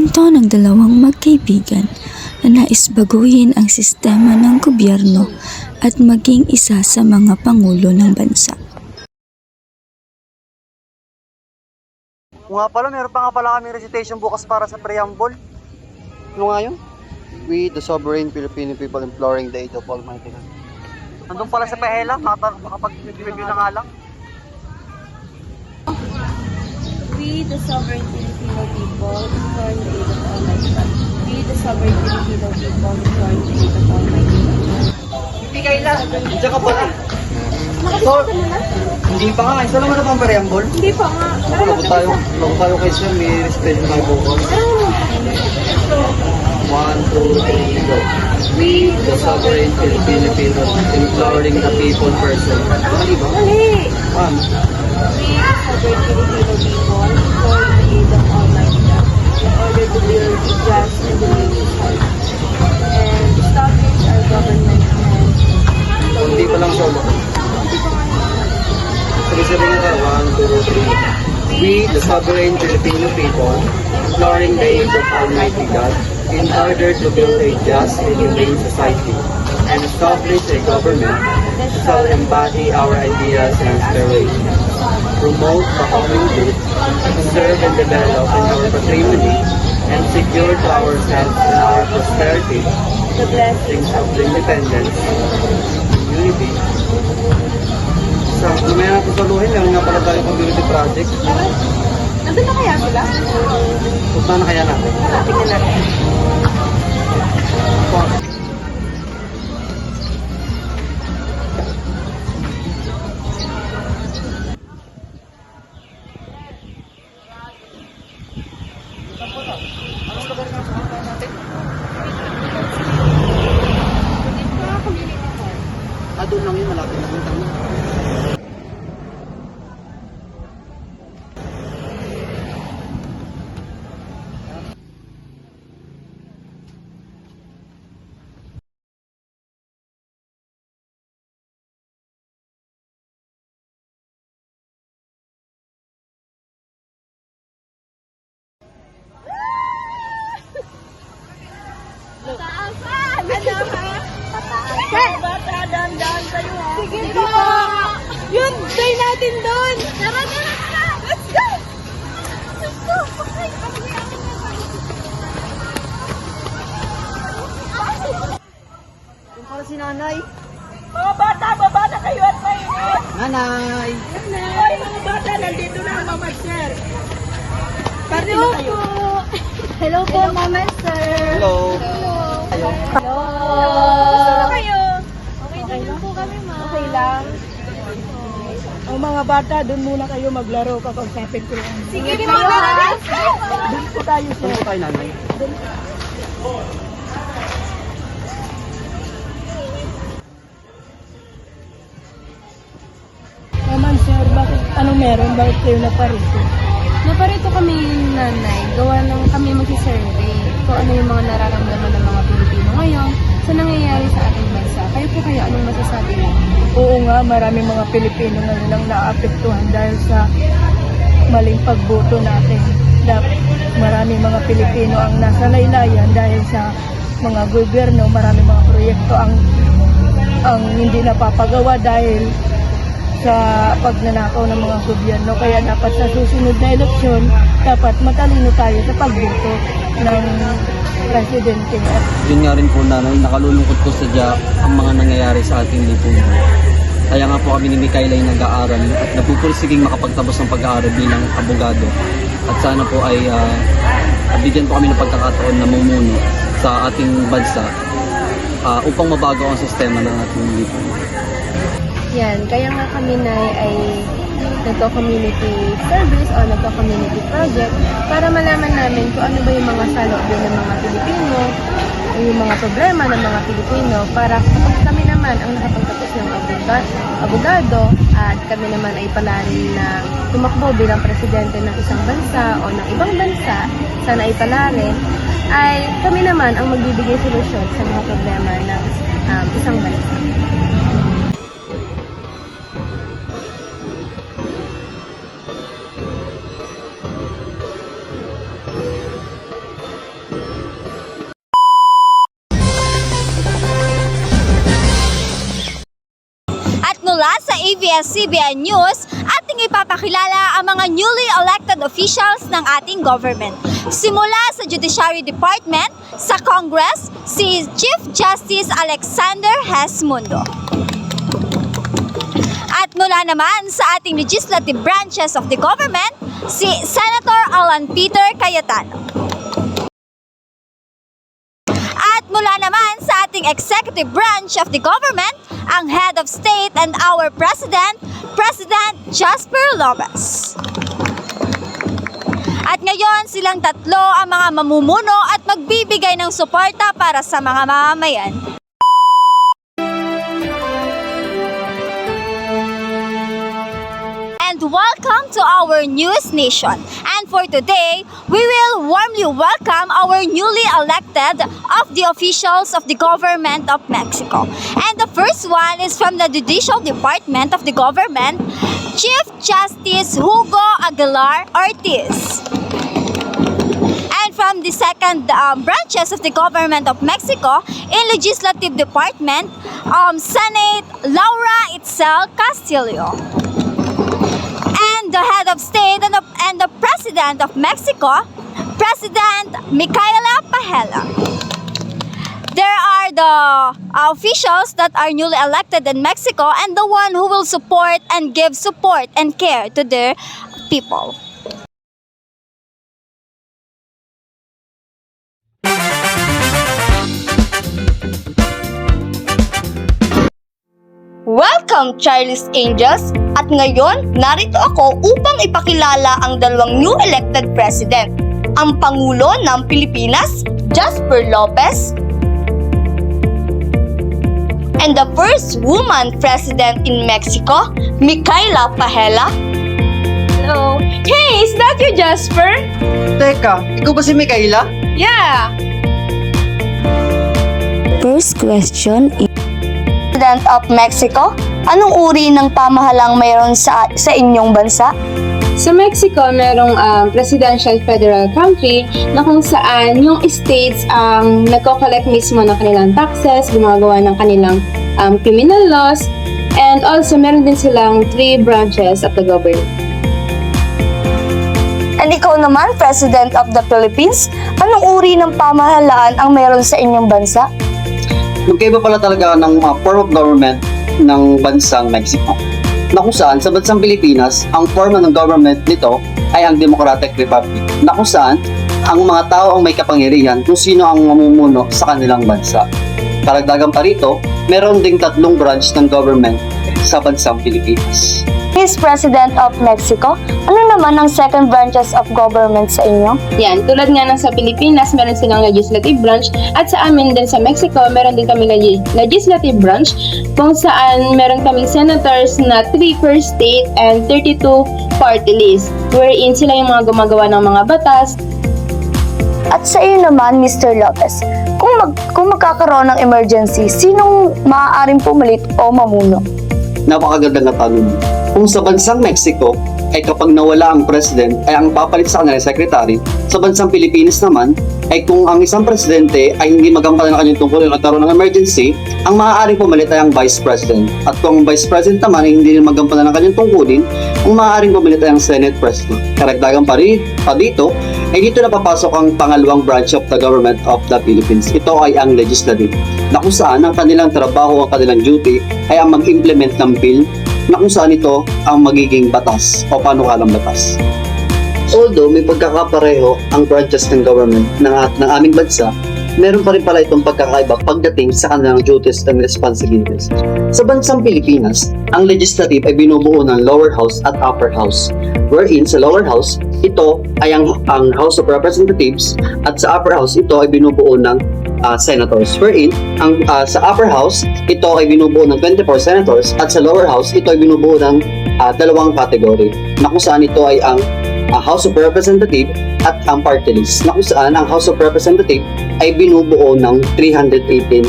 kwento ng dalawang magkaibigan na nais baguhin ang sistema ng gobyerno at maging isa sa mga pangulo ng bansa. Kung nga pala, meron pa nga pala kami recitation bukas para sa preamble. Ano nga yun? We, the sovereign Filipino people, imploring the aid of Almighty God. Nandun pala sa Pahela, makapag-review na nga lang. We, the sovereign Filipino people, implore the aid of Almighty God. We, the sovereign Filipino people, implore the aid of Almighty God. Hindi kailan. Diyan ka pala. So, hindi pa nga. Isa naman na pang preamble. Hindi pa nga. Bago tayo kay Sir, may recitation tayo bukas. 1, 2, 3, go. We, the sovereign Filipino people, imploring the people person. Mali ba? Mali! 1. We, the sovereign Filipino people, implore the aid of Almighty God in order to build a just and religious heart and establish our government and Hindi pa lang solo. Sabi-sabi nga tayo. 1, 2, 3. We, the sovereign Filipino people, imploring the aid of Almighty God in order to build a just and humane society and establish a government that shall embody our ideas and aspirations, promote the common good, preserve and develop in our patrimony, and secure to ourselves and our prosperity the blessings things of independence, unity. So, mamaya natin saluhin, meron nga pala tayo community project. Nandun na kaya sila? Punta na kaya natin. Tingnan natin. Doon lang yun, malapit na kami. Tataasan! Ano ha? Tataasan! Bata, dahan-dahan kayo ha? Sige po! Yun! Day natin doon! Tara, tara, tara! Let's go! Let's go! Okay! Yung pala si nanay. Mga bata, baba na kayo at mainit! Nanay! Ay, mga bata, nandito na ang Mama Sir! Party na kayo! Hello po, Mama Sir! Hello! Hello! Gusto na kayo? Okay lang po kami, Ma. Okay lang? Ang mga bata, doon muna kayo maglaro, kakausapin ko lang. Sige, po, tara! Doon po tayo sa... Saan po tayo, nanay? Naman sir, bakit, anong meron? Bakit kayo naparito? Naparito kami, nanay. Gawa ng kami mag-survey kung ano yung mga nararamdaman ng mga Pilipino ngayon sa nangyayari sa ating bansa. Kayo po kayo, anong masasabi niyo? Oo nga, maraming mga Pilipino ngayon ang naapektuhan dahil sa maling pagboto natin. Maraming mga Pilipino ang nasa laylayan dahil sa mga gobyerno, maraming mga proyekto ang hindi napapagawa dahil sa pagnanakaw ng mga gobyerno. Kaya dapat sa susunod na eleksyon, dapat matalino tayo sa pagboto ng presidente. Yun nga rin po, nanay, nakalulungkot po sadya ang mga nangyayari sa ating lipunan. Kaya nga po kami ni Mikaela ay nag-aaral at napupursiging makapagtapos ng pag-aaral bilang abogado. At sana po ay bigyan po kami ng pagkakataon na mumuno sa ating bansa upang mabago ang sistema ng ating lipunan. Yan, kaya nga kami ay nagko-community service o nagko-community project para malaman namin kung ano ba yung mga saloobin ng mga Pilipino, yung mga problema ng mga Pilipino para kapag kami naman ang nakapagtapos ng abogado at kami naman ay palarin na tumakbo bilang presidente ng isang bansa o ng ibang bansa, sana ay palarin, ay kami naman ang magbibigay solusyon sa mga problema ng isang bansa. mula sa ABS-CBN News, ating ipapakilala ang mga newly elected officials ng ating government. Simula sa Judiciary Department, sa Congress, si Chief Justice Alexander Hesmundo. At mula naman sa ating legislative branches of the government, si Senator Alan Peter Cayetano. At mula naman sa ating executive branch of the government, ang head of state and our president, President Jasper Lopez. At ngayon, silang tatlo ang mga mamumuno at magbibigay ng suporta para sa mga mamamayan. And welcome to our news nation. And for today, we will warmly welcome our newly elected of the officials of the government of Mexico. And the first one is from the Judicial Department of the government, Chief Justice Hugo Aguilar Ortiz. And from the second branches of the government of Mexico, in Legislative Department, Senate Laura Itzel Castillo. And the head of state and the president of Mexico, President Micaela Pajela. There are the officials that are newly elected in Mexico and the one who will support and give support and care to their people. Welcome, Charlie's Angels! At ngayon, narito ako upang ipakilala ang dalawang new elected president. Ang Pangulo ng Pilipinas, Jasper Lopez, and the first woman president in Mexico, Micaela Pajela. Hello. Hey, is that you, Jasper? Teka, ikaw ba si Micaela? Yeah. First question, President of Mexico, anong uri ng pamahalang mayroon sa inyong bansa? Sa Mexico, merong presidential federal country na kung saan yung states ang nagko-collect mismo ng kanilang taxes, gumagawa ng kanilang criminal laws, and also meron din silang 3 branches of the government. And ikaw naman, President of the Philippines, anong uri ng pamahalaan ang mayroon sa inyong bansa? Magkaiba pala talaga ng form of government ng bansang Mexico. Na kung saan, sa bansang Pilipinas, ang form ng government nito ay ang Democratic Republic. Na kung saan, ang mga tao ang may kapangyarihan kung sino ang mamumuno sa kanilang bansa. Karagdagan pa rito, meron ding 3 branch ng government sa bansang Pilipinas. Vice President of Mexico, ano naman ang second branches of government sa inyo? Yan, tulad nga ng sa Pilipinas, meron silang legislative branch at sa amin din sa Mexico, meron din kami legislative branch kung saan meron kaming senators na 3 per state and 32 party list wherein sila yung mga gumagawa ng mga batas. At sa iyo naman, Mr. Lopez, kung magkakaroon ng emergency, sinong maaaring pumalit o mamuno? Napakaganda na tanong. Kung sa bansang Mexico ay kapag nawala ang president ay ang papalit sa kanila secretary, sa bansang Pilipinas naman ay kung ang isang presidente ay hindi magampanan ng kanyang tungkulin at nagkaroon ng emergency, ang maaaring pumalit ay ang vice president. At kung ang vice president naman ay hindi rin magampanan ng kanyang tungkulin, ang maaaring pumalit ay ang senate president. Karagdagan pa dito, ay dito na papasok ang pangalawang branch of the government of the Philippines. Ito ay ang legislative, na kung saan ang kanilang trabaho, ang kanilang duty ay ang mag-implement ng bill na kung saan ito ang magiging batas o panukalang batas. Although may pagkakapareho ang branches ng government ng aming bansa, meron pa rin pala itong pagkakaiba pagdating sa kanilang duties and responsibilities. Sa bansang Pilipinas, ang legislative ay binubuo ng lower house at upper house. Wherein sa lower house, ito ay ang House of Representatives at sa upper house, ito ay binubuo ng senators. Wherein, sa upper house, ito ay binubuo ng 24 senators at sa lower house, ito ay binubuo ng 2 category. Na kung saan ito ay ang House of Representatives at ang party list. Na kung saan ang House of Representatives ay binubuo ng 318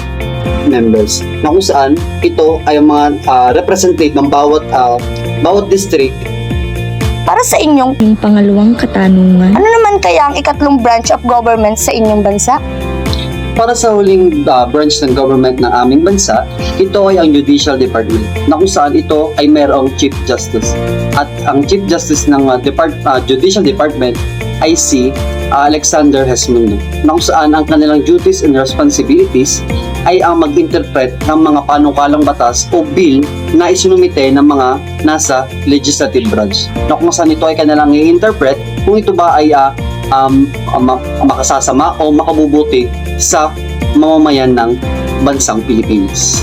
members. Na kung saan ito ay ang mga representative ng bawat district. Para sa inyong, pangalawang katanungan, ano naman kaya ang ikatlong branch of government sa inyong bansa? Para sa huling branch ng government ng aming bansa, ito ay ang Judicial Department, na kung saan ito ay mayroong Chief Justice. At ang Chief Justice ng Judicial Department ay si Alexander Hesmundo, na kung saan ang kanilang duties and responsibilities ay ang mag-interpret ng mga panukalang batas o bill na isinumite ng mga nasa legislative branch. Na kung saan ito ay kanilang i-interpret kung ito ba ay makasasama o makabubuti sa mamamayan ng bansang Pilipinas.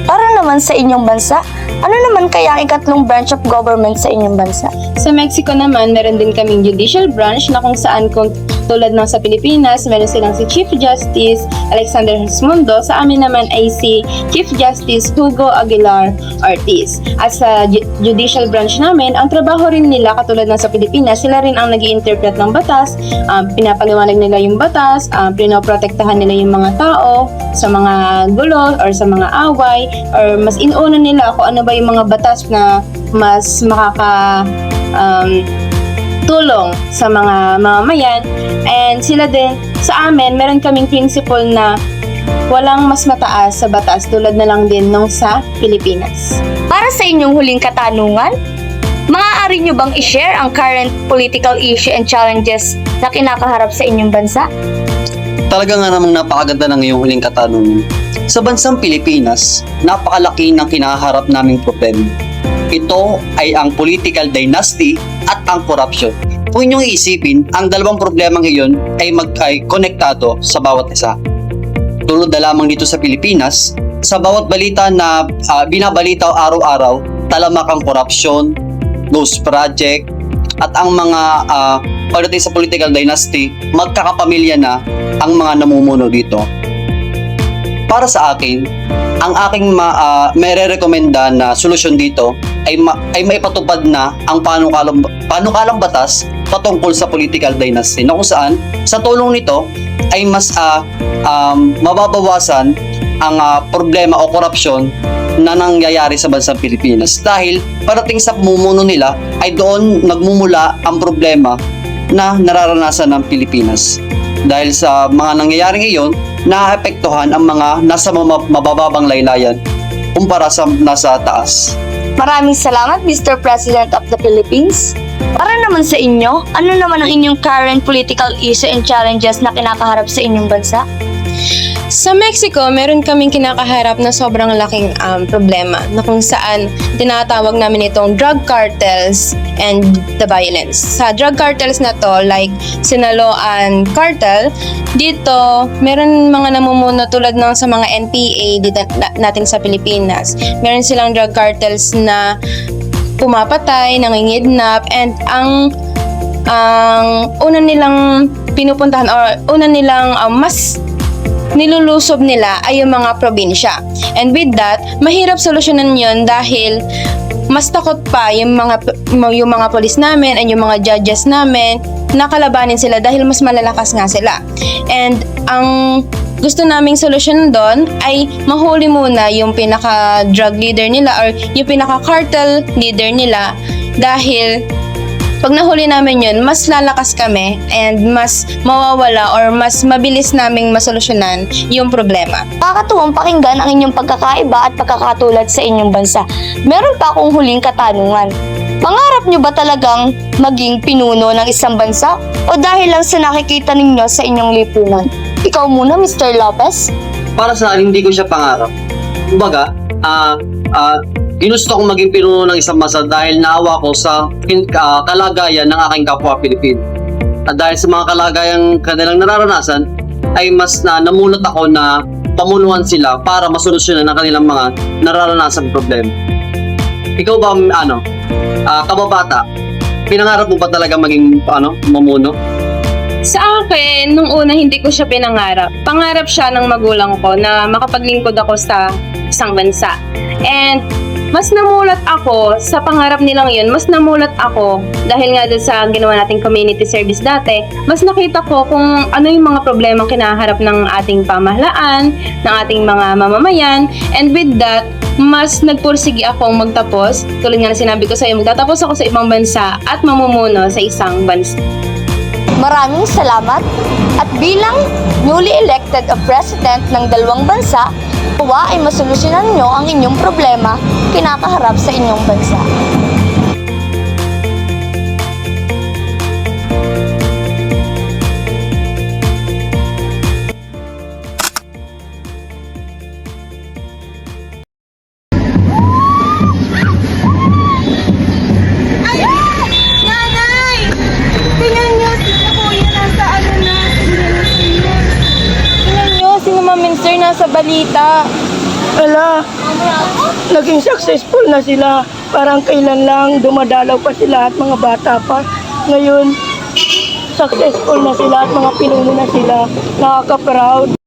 Para naman sa inyong bansa, ano naman kaya ang ikatlong branch of government sa inyong bansa? Sa Mexico naman, meron din kaming judicial branch na kung saan kung tulad ng sa Pilipinas, meron silang si Chief Justice Alexander Hesmundo. Sa amin naman ay si Chief Justice Hugo Aguilar Ortiz. At sa judicial branch namin, ang trabaho rin nila katulad ng sa Pilipinas, sila rin ang nag-i-interpret ng batas, pinapaliwanag nila yung batas, pinoprotektahan nila yung mga tao sa mga gulo or sa mga away, or mas inuuna nila kung ano ba yung mga batas na mas tulong sa mga mamamayan. And sila din, sa amin, meron kaming principle na walang mas mataas sa batas tulad na lang din nung sa Pilipinas. Para sa inyong huling katanungan, maaari nyo bang i-share ang current political issue and challenges na kinakaharap sa inyong bansa? Talaga nga namang napakaganda ng iyong huling katanungan. Sa bansang Pilipinas, napakalaki ng kinaharap naming problema. Ito ay ang political dynasty at ang corruption. Kung inyong iisipin, ang dalawang problemang iyon ay konektado sa bawat isa. Tulad na lamang dito sa Pilipinas, sa bawat balita na binabalitaw araw-araw, talamak ang corruption, ghost project, at ang mga pagdating sa political dynasty, magkakapamilya na ang mga namumuno dito. Para sa akin, ang aking mere-recommenda na solusyon dito ay maipatupad na ang panukalang batas patungkol sa political dynasty, na kung saan sa tulong nito ay mas mababawasan ang problema o korupsyon na nangyayari sa bansang Pilipinas, dahil parating sa pamumuno nila ay doon nagmumula ang problema na nararanasan ng Pilipinas. Dahil sa mga nangyayaring iyon, naapektuhan ang mga nasa mabababang laylayan kumpara sa nasa taas. Maraming salamat, Mr. President of the Philippines. Para naman sa inyo, ano naman ang inyong current political issue and challenges na kinakaharap sa inyong bansa? Sa Mexico, meron kaming kinakaharap na sobrang laking problema na kung saan tinatawag namin itong drug cartels and the violence. Sa drug cartels na to, like Sinaloan cartel, dito meron mga namumuno tulad ng sa mga NPA dito natin sa Pilipinas. Meron silang drug cartels na pumapatay, nangingidnap, and ang una nilang pinupuntahan or una nilang mas nilulusob nila ay yung mga probinsya. And with that, mahirap solusyonan yun dahil mas takot pa yung mga polis namin and yung mga judges namin na kalabanin sila dahil mas malalakas nga sila. And ang gusto naming solusyon doon ay mahuli muna yung pinaka-drug leader nila or yung pinaka-cartel leader nila, dahil pag nahuli namin yun, mas lalakas kami and mas mawawala or mas mabilis naming masolusyonan yung problema. Nakakatuwang pakinggan ang inyong pagkakaiba at pagkakatulad sa inyong bansa. Meron pa akong huling katanungan. Pangarap nyo ba talagang maging pinuno ng isang bansa o dahil lang sa nakikita ninyo sa inyong lipunan? Ikaw muna, Mr. Lopez. Para sa akin, hindi ko siya pangarap. Kumbaga, ginusto kong maging pinuno ng isang bansa dahil naawa ko sa kalagayan ng aking kapwa Pilipino. At dahil sa mga kalagayang kanilang nararanasan, ay mas namulat ako na pamunuan sila para masolusyonan ang kanilang mga nararanasan problema. Ikaw ba, kababata, pinangarap mo ba talaga maging mamuno? Sa akin, nung una hindi ko siya pinangarap. Pangarap siya ng magulang ko na makapaglingkod ako sa isang bansa. And mas namulat ako sa pangarap nilang yun, mas namulat ako dahil nga doon sa ginawa nating community service dati, mas nakita ko kung ano yung mga problemang kinaharap ng ating pamahalaan, ng ating mga mamamayan, and with that, mas nagpursigi akong magtapos. Tulad nga na sinabi ko sa iyo, magtatapos ako sa ibang bansa at mamumuno sa isang bansa. Maraming salamat at bilang newly elected of president ng dalawang bansa, nawa ay masolusyonan nyo ang inyong problema kinakaharap sa inyong bansa. Nanay! Tingnan niyo, si Kuya nasa ano na, tingnan niyo, si Ma'am Minster nasa balita. Ala, naging successful na sila. Parang kailan lang dumadalaw pa sila at mga bata pa. Ngayon, successful na sila at mga pinuno na sila. Nakaka-proud.